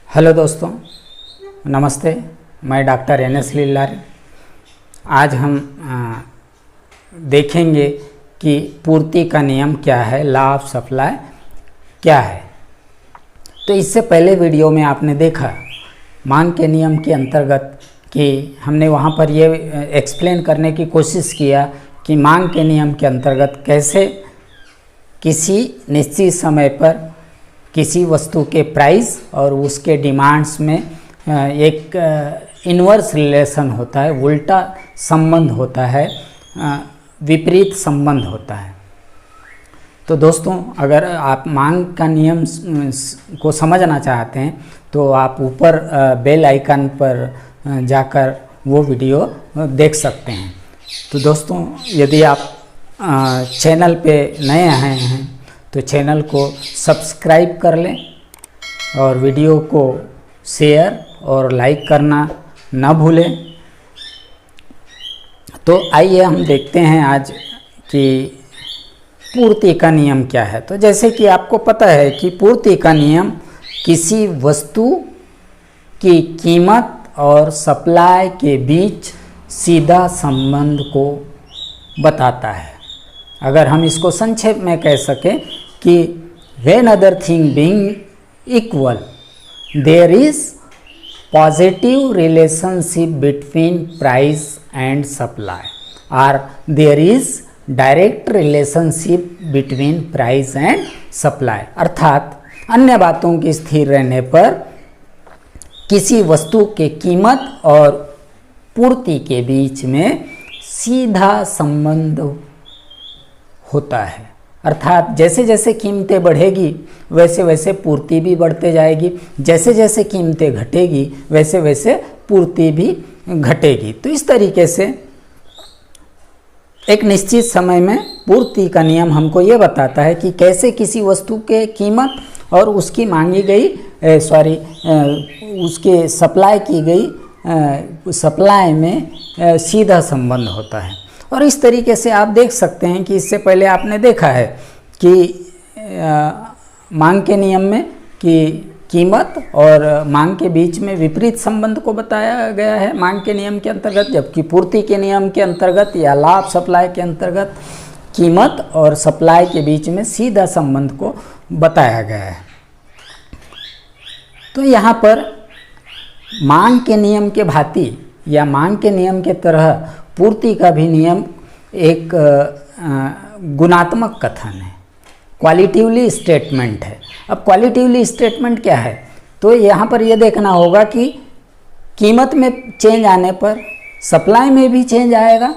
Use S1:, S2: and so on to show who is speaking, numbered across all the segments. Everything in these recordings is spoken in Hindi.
S1: हेलो दोस्तों, नमस्ते। मैं डॉक्टर एनएस लीलारी। आज हम देखेंगे कि पूर्ति का नियम क्या है, लॉ ऑफ सप्लाई क्या है। तो इससे पहले वीडियो में आपने देखा मांग के नियम के अंतर्गत कि हमने वहाँ पर ये एक्सप्लेन करने की कोशिश किया कि मांग के नियम के अंतर्गत कैसे किसी निश्चित समय पर किसी वस्तु के प्राइस और उसके डिमांड्स में एक इन्वर्स रिलेशन होता है, उल्टा संबंध होता है, विपरीत संबंध होता है। तो दोस्तों, अगर आप मांग का नियम को समझना चाहते हैं तो आप ऊपर बेल आइकन पर जाकर वो वीडियो देख सकते हैं। तो दोस्तों, यदि आप चैनल पे नए आए हैं तो चैनल को सब्सक्राइब कर लें और वीडियो को शेयर और लाइक करना ना भूलें। तो आइए हम देखते हैं आज कि पूर्ति का नियम क्या है। तो जैसे कि आपको पता है कि पूर्ति का नियम किसी वस्तु की कीमत और सप्लाई के बीच सीधा संबंध को बताता है। अगर हम इसको संक्षेप में कह सकें कि when other thing being equal there is positive relationship between price and supply, और there is direct relationship between price and supply. अर्थात अन्य बातों के स्थिर रहने पर किसी वस्तु के कीमत और पूर्ति के बीच में सीधा संबंध होता है। अर्थात जैसे जैसे कीमतें बढ़ेगी वैसे वैसे पूर्ति भी बढ़ते जाएगी, जैसे जैसे कीमतें घटेगी वैसे वैसे पूर्ति भी घटेगी। तो इस तरीके से एक निश्चित समय में पूर्ति का नियम हमको ये बताता है कि कैसे किसी वस्तु के कीमत और उसकी मांगी गई उसके सप्लाई की गई सप्लाई में सीधा संबंध होता है। और इस तरीके से आप देख सकते हैं कि इससे पहले आपने देखा है कि मांग के नियम में कि कीमत और मांग के बीच में विपरीत संबंध को बताया गया है मांग के नियम के अंतर्गत, जबकि पूर्ति के नियम के अंतर्गत या लॉ ऑफ सप्लाई के अंतर्गत कीमत और सप्लाई के बीच में सीधा संबंध को बताया गया है। तो यहाँ पर मांग के नियम के भांति या मांग के नियम के तरह पूर्ति का भी नियम एक गुणात्मक कथन है, क्वालिटिवली स्टेटमेंट है। अब क्वालिटिवली स्टेटमेंट क्या है? तो यहाँ पर यह देखना होगा कि कीमत में चेंज आने पर सप्लाई में भी चेंज आएगा।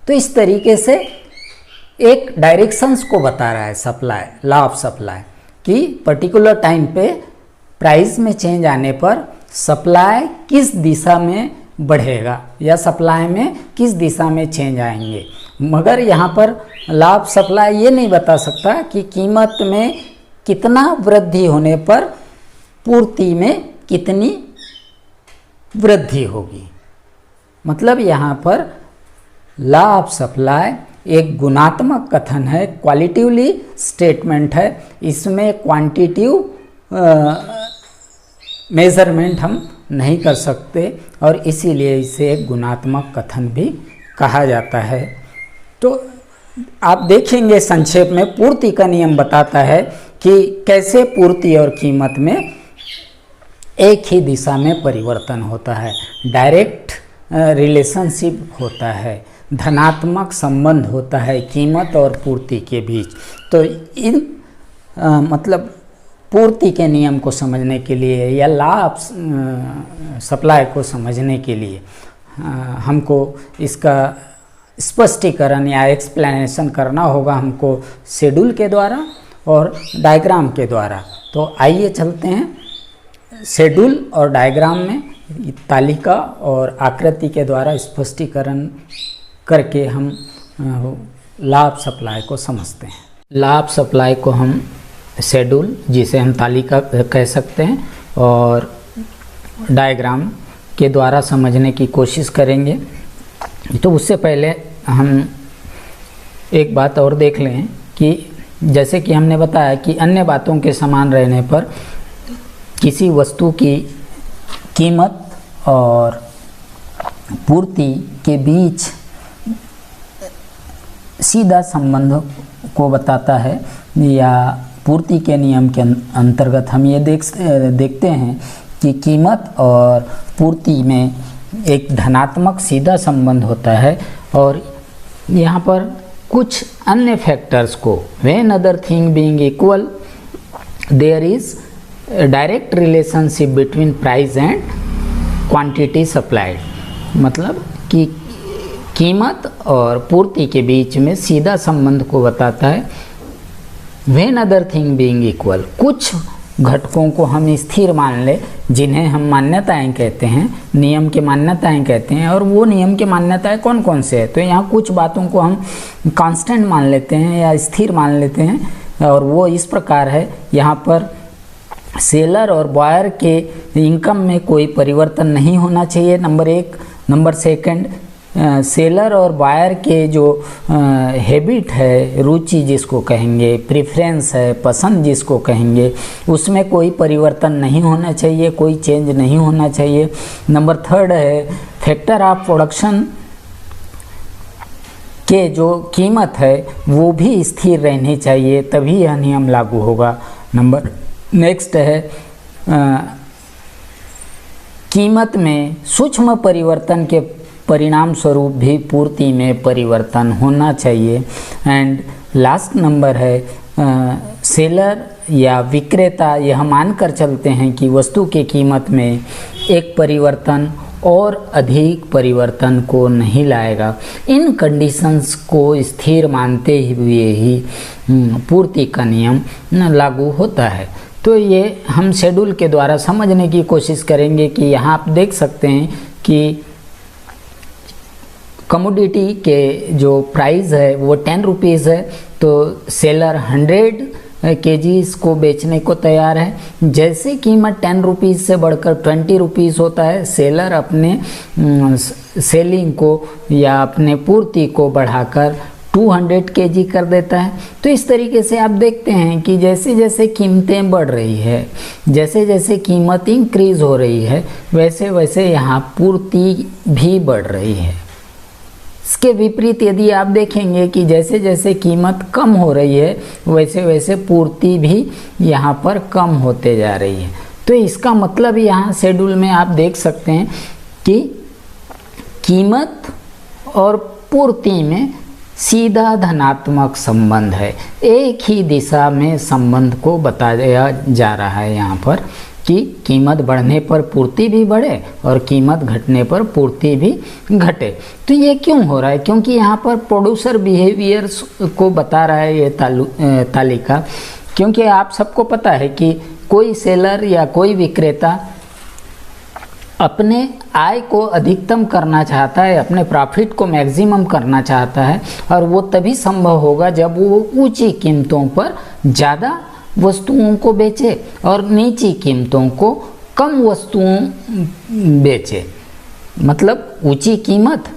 S1: तो इस तरीके से एक डायरेक्शंस को बता रहा है सप्लाई, लॉ ऑफ सप्लाई, कि पर्टिकुलर टाइम पे प्राइस में चेंज आने पर सप्लाई किस दिशा में बढ़ेगा या सप्लाई में किस दिशा में चेंज आएंगे। मगर यहाँ पर लॉ ऑफ सप्लाई ये नहीं बता सकता कि कीमत में कितना वृद्धि होने पर पूर्ति में कितनी वृद्धि होगी। मतलब यहाँ पर लॉ ऑफ सप्लाई एक गुणात्मक कथन है, क्वालिटिवली स्टेटमेंट है। इसमें क्वांटिटिव मेजरमेंट हम नहीं कर सकते और इसीलिए इसे एक गुणात्मक कथन भी कहा जाता है। तो आप देखेंगे संक्षेप में पूर्ति का नियम बताता है कि कैसे पूर्ति और कीमत में एक ही दिशा में परिवर्तन होता है, डायरेक्ट रिलेशनशिप होता है, धनात्मक संबंध होता है कीमत और पूर्ति के बीच। तो इन मतलब पूर्ति के नियम को समझने के लिए या लॉ ऑफ सप्लाई को समझने के लिए हमको इसका स्पष्टीकरण या एक्सप्लेनेशन करना होगा हमको शेड्यूल के द्वारा और डायग्राम के द्वारा। तो आइए चलते हैं शेड्यूल और डायग्राम में तालिका और आकृति के द्वारा स्पष्टीकरण करके हम लॉ ऑफ सप्लाई को समझते हैं। लॉ ऑफ सप्लाई को हम शेड्यूल, जिसे हम तालिका कह सकते हैं, और डायग्राम के द्वारा समझने की कोशिश करेंगे। तो उससे पहले हम एक बात और देख लें कि जैसे कि हमने बताया कि अन्य बातों के समान रहने पर किसी वस्तु की कीमत और पूर्ति के बीच सीधा संबंध को बताता है, या पूर्ति के नियम के अंतर्गत हम ये देखते हैं कि कीमत और पूर्ति में एक धनात्मक सीधा संबंध होता है। और यहाँ पर कुछ अन्य फैक्टर्स को, when other thing being equal there is direct relationship between price and quantity supplied, मतलब कि कीमत और पूर्ति के बीच में सीधा संबंध को बताता है। When other thing being equal, कुछ घटकों को हम स्थिर मान ले, जिन्हें हम मान्यताएं कहते हैं, नियम के मान्यताएं कहते हैं। और वो नियम के मान्यताएं कौन कौन से हैं? तो यहाँ कुछ बातों को हम कांस्टेंट मान लेते हैं या स्थिर मान लेते हैं, और वो इस प्रकार है। यहाँ पर सेलर और बायर के इनकम में कोई परिवर्तन नहीं होना चाहिए, नंबर एक। नंबर सेकंड, सेलर और बायर के जो हैबिट है, रुचि जिसको कहेंगे, प्रेफरेंस है, पसंद जिसको कहेंगे, उसमें कोई परिवर्तन नहीं होना चाहिए, कोई चेंज नहीं होना चाहिए। नंबर थर्ड है, फैक्टर ऑफ प्रोडक्शन के जो कीमत है वो भी स्थिर रहनी चाहिए, तभी यह नियम लागू होगा। नंबर नेक्स्ट है, कीमत में सूक्ष्म परिवर्तन के परिणाम स्वरूप भी पूर्ति में परिवर्तन होना चाहिए। एंड लास्ट नंबर है, सेलर या विक्रेता यह मानकर चलते हैं कि वस्तु की कीमत में एक परिवर्तन और अधिक परिवर्तन को नहीं लाएगा। इन कंडीशंस को स्थिर मानते हुए ही पूर्ति का नियम लागू होता है। तो ये हम शेड्यूल के द्वारा समझने की कोशिश करेंगे कि यहाँ आप देख सकते हैं कि कमोडिटी के जो प्राइस है वो 10 रुपीज़ है, तो सेलर 100 केजीज़ को बेचने को तैयार है। जैसे कीमत 10 रुपीज़ से बढ़कर 20 रुपीज़ होता है, सेलर अपने सेलिंग को या अपने पूर्ति को बढ़ाकर 200 केजी कर देता है। तो इस तरीके से आप देखते हैं कि जैसे जैसे कीमतें बढ़ रही है, जैसे जैसे कीमत इंक्रीज़ हो रही है, वैसे वैसे यहाँ पूर्ति भी बढ़ रही है। इसके विपरीत यदि आप देखेंगे कि जैसे जैसे कीमत कम हो रही है, वैसे वैसे पूर्ति भी यहाँ पर कम होते जा रही है। तो इसका मतलब यहाँ शेड्यूल में आप देख सकते हैं कि कीमत और पूर्ति में सीधा धनात्मक संबंध है। एक ही दिशा में संबंध को बताया जा रहा है यहाँ पर कि कीमत बढ़ने पर पूर्ति भी बढ़े और कीमत घटने पर पूर्ति भी घटे। तो ये क्यों हो रहा है? क्योंकि यहाँ पर प्रोड्यूसर बिहेवियर्स को बता रहा है ये तालिका। क्योंकि आप सबको पता है कि कोई सेलर या कोई विक्रेता अपने आय को अधिकतम करना चाहता है, अपने प्रॉफिट को मैक्सिमम करना चाहता है, और वो तभी संभव होगा जब वो ऊंची कीमतों पर ज़्यादा वस्तुओं को बेचे और नीची कीमतों को कम वस्तुओं बेचे। मतलब ऊंची कीमत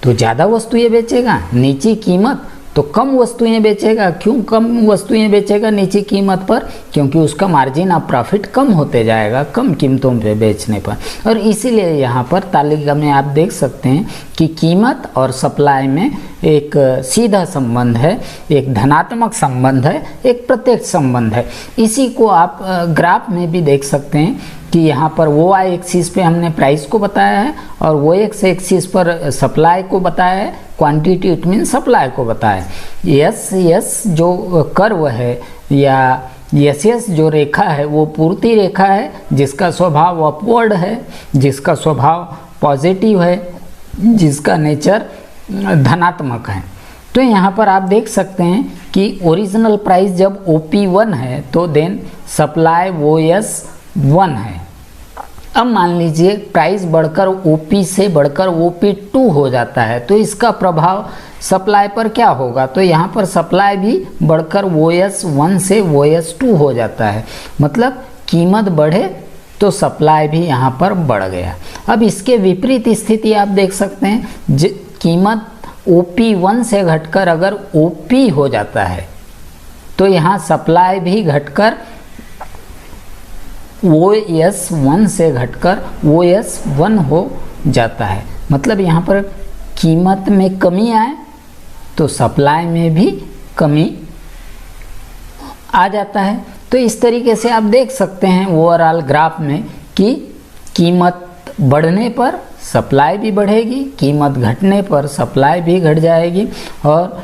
S1: तो ज़्यादा वस्तुएं बेचेगा, नीची कीमत तो कम वस्तुएं बेचेगा। क्यों कम वस्तुएं बेचेगा नीची कीमत पर? क्योंकि उसका मार्जिन ऑफ प्रॉफिट कम होते जाएगा कम कीमतों पे बेचने पर। और इसीलिए यहाँ पर तालिका में आप देख सकते हैं कि कीमत और सप्लाई में एक सीधा संबंध है, एक धनात्मक संबंध है, एक प्रत्यक्ष संबंध है। इसी को आप ग्राफ में भी देख सकते हैं कि यहाँ पर वो वाई एक्सिस पे हमने प्राइस को बताया है और वो एक्स एक्सिस पर सप्लाई को बताया है। क्वांटिटी इट मीन सप्लाई को बताया है। यस जो कर्व है या यस जो रेखा है वो पूर्ति रेखा है, जिसका स्वभाव अपवर्ड है, जिसका स्वभाव पॉजिटिव है, जिसका नेचर धनात्मक है। तो यहाँ पर आप देख सकते हैं कि ओरिजिनल प्राइस जब OP1 है तो देन सप्लाई OS1 है। अब मान लीजिए प्राइस बढ़कर OP से बढ़कर OP2 हो जाता है, तो इसका प्रभाव सप्लाई पर क्या होगा? तो यहाँ पर सप्लाई भी बढ़कर OS1 से OS2 हो जाता है। मतलब कीमत बढ़े तो सप्लाई भी यहाँ पर बढ़ गया। अब इसके विपरीत स्थिति आप देख सकते हैं, कीमत OP1 से घटकर अगर OP हो जाता है तो यहाँ सप्लाई भी घटकर OS1 से घटकर OS1 हो जाता है। मतलब यहाँ पर कीमत में कमी आए तो सप्लाई में भी कमी आ जाता है। तो इस तरीके से आप देख सकते हैं ओवरऑल ग्राफ में कि कीमत बढ़ने पर सप्लाई भी बढ़ेगी, कीमत घटने पर सप्लाई भी घट जाएगी। और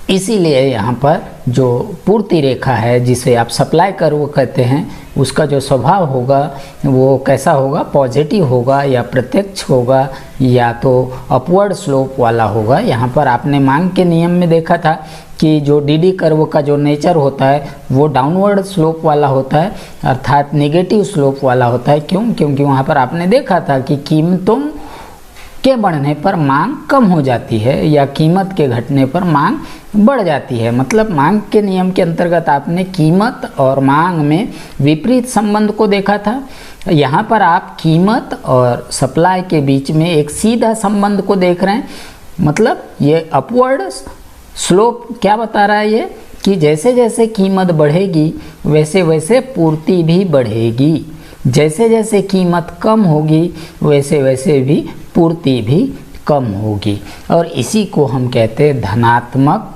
S1: इसीलिए यहाँ पर जो पूर्ति रेखा है जिसे आप सप्लाई कर्व कहते हैं, उसका जो स्वभाव होगा वो कैसा होगा, पॉजिटिव होगा या प्रत्यक्ष होगा या तो अपवर्ड स्लोप वाला होगा। यहाँ पर आपने मांग के नियम में देखा था कि जो डीडी कर्व का जो नेचर होता है वो डाउनवर्ड स्लोप वाला होता है, अर्थात नेगेटिव स्लोप वाला होता है। क्यों? क्योंकि वहाँ पर आपने देखा था कि कीमतों के बढ़ने पर मांग कम हो जाती है या कीमत के घटने पर मांग बढ़ जाती है। मतलब मांग के नियम के अंतर्गत आपने कीमत और मांग में विपरीत संबंध को देखा था। यहाँ पर आप कीमत और सप्लाई के बीच में एक सीधा संबंध को देख रहे हैं। मतलब ये अपवर्ड स्लोप क्या बता रहा है ये, कि जैसे जैसे कीमत बढ़ेगी वैसे वैसे पूर्ति भी बढ़ेगी, जैसे जैसे कीमत कम होगी वैसे वैसे भी पूर्ति भी कम होगी। और इसी को हम कहते हैं धनात्मक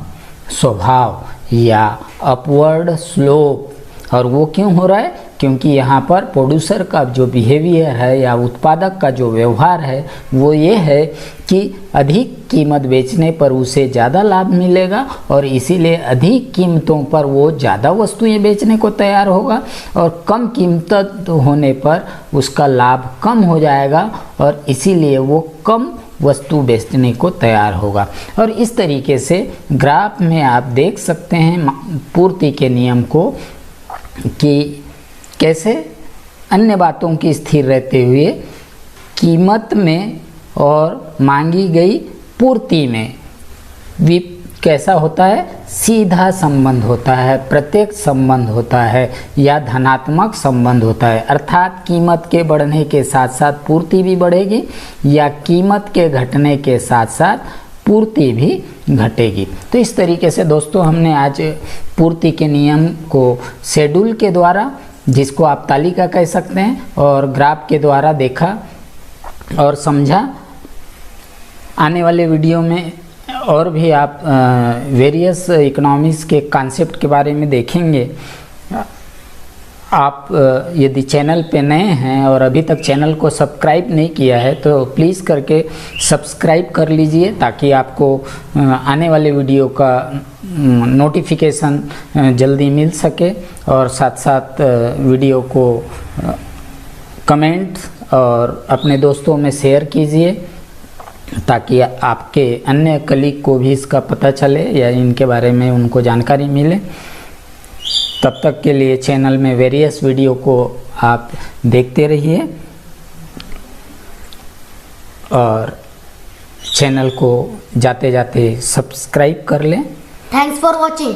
S1: स्वभाव या अपवर्ड स्लोप। और वो क्यों हो रहा है? क्योंकि यहाँ पर प्रोड्यूसर का जो बिहेवियर है या उत्पादक का जो व्यवहार है वो ये है कि अधिक कीमत बेचने पर उसे ज़्यादा लाभ मिलेगा और इसीलिए अधिक कीमतों पर वो ज़्यादा वस्तुएं बेचने को तैयार होगा, और कम कीमत होने पर उसका लाभ कम हो जाएगा और इसीलिए वो कम वस्तु बेचने को तैयार होगा। और इस तरीके से ग्राफ में आप देख सकते हैं पूर्ति के नियम को कि कैसे अन्य बातों की स्थिर रहते हुए कीमत में और मांगी गई पूर्ति में कैसा होता है, सीधा संबंध होता है, प्रत्यक्ष संबंध होता है या धनात्मक संबंध होता है। अर्थात कीमत के बढ़ने के साथ साथ पूर्ति भी बढ़ेगी या कीमत के घटने के साथ साथ पूर्ति भी घटेगी। तो इस तरीके से दोस्तों हमने आज पूर्ति के नियम को शेड्यूल के द्वारा, जिसको आप तालिका कह सकते हैं, और ग्राफ के द्वारा देखा और समझा। आने वाले वीडियो में और भी आप वेरियस इकोनॉमिक्स के कॉन्सेप्ट के बारे में देखेंगे। आप यदि चैनल पे नए हैं और अभी तक चैनल को सब्सक्राइब नहीं किया है तो प्लीज़ करके सब्सक्राइब कर लीजिए ताकि आपको आने वाले वीडियो का नोटिफिकेशन जल्दी मिल सके, और साथ साथ वीडियो को कमेंट और अपने दोस्तों में शेयर कीजिए ताकि आपके अन्य कलीग को भी इसका पता चले या इनके बारे में उनको जानकारी मिले। तब तक के लिए चैनल में वेरियस वीडियो को आप देखते रहिए और चैनल को जाते जाते सब्सक्राइब कर लें।
S2: Thanks for watching.